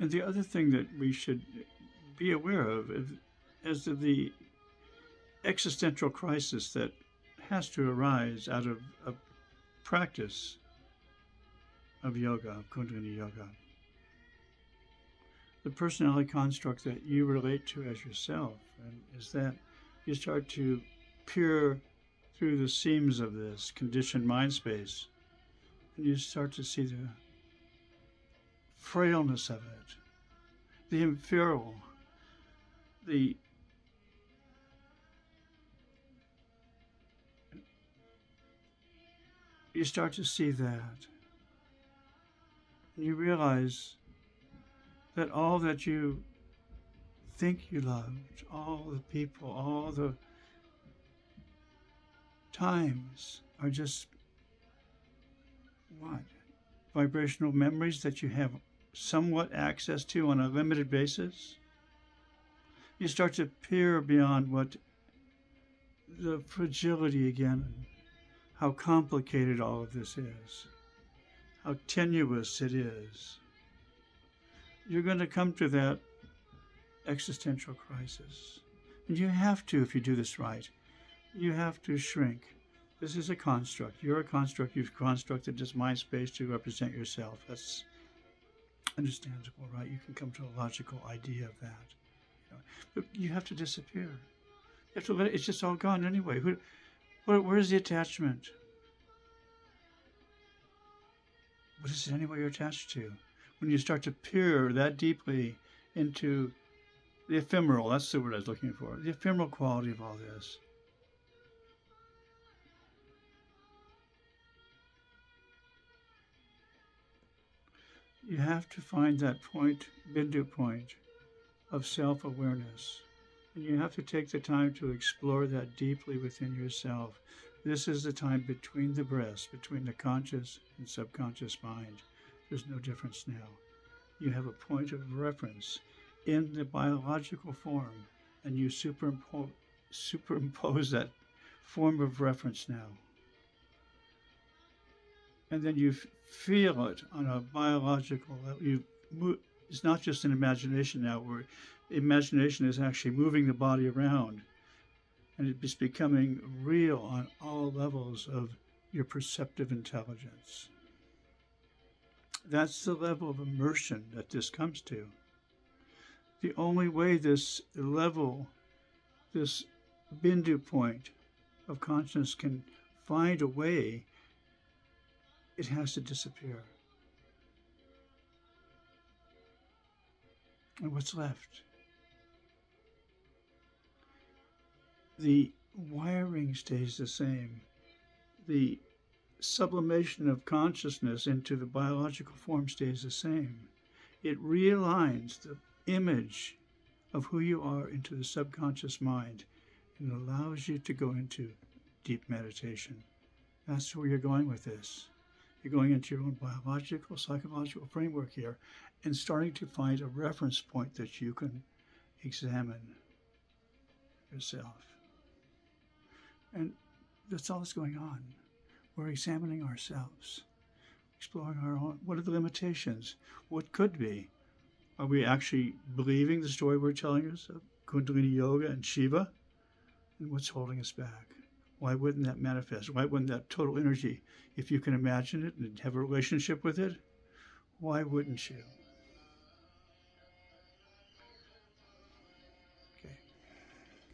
And the other thing that we should be aware of is the existential crisis that has to arise out of a practice of yoga, of Kundalini yoga. The personality construct that you relate to as yourself, and is that you start to peer through the seams of this conditioned mind space, and you start to see the frailness of it, the inferior, you start to see that, and you realize that all that you think you loved, all the people, all the times are just what? Vibrational memories that you have somewhat access to on a limited basis. You start to peer beyond what the fragility again, how complicated all of this is, how tenuous it is. You're going to come to that existential crisis. And you have to, if you do this right, you have to shrink. This is a construct. You're a construct. You've constructed this mind space to represent yourself. That's understandable, right? You can come to a logical idea of that. But you have to disappear. You have to let it, it's just all gone anyway. Where's the attachment? What is it anyway you're attached to? When you start to peer that deeply into the ephemeral, that's the word I was looking for, the ephemeral quality of all this. You have to find that point, bindu point, of self-awareness. And you have to take the time to explore that deeply within yourself. This is the time between the breaths, between the conscious and subconscious mind. There's no difference now. You have a point of reference in the biological form, and you superimpose that form of reference now. And then you feel it on a biological level. It's not just an imagination now, where imagination is actually moving the body around, and it's becoming real on all levels of your perceptive intelligence. That's the level of immersion that this comes to. The only way this level, this bindu point of consciousness can find a way, it has to disappear. And what's left? The wiring stays the same. The sublimation of consciousness into the biological form stays the same. It realigns the image of who you are into the subconscious mind and allows you to go into deep meditation. That's where you're going with this. You're going into your own biological, psychological framework here and starting to find a reference point that you can examine yourself. And that's all that's going on. We're examining ourselves, exploring our own. What are the limitations? What could be? Are we actually believing the story we're telling us of Kundalini Yoga and Shiva? And what's holding us back? Why wouldn't that manifest? Why wouldn't that total energy, if you can imagine it and have a relationship with it, why wouldn't you?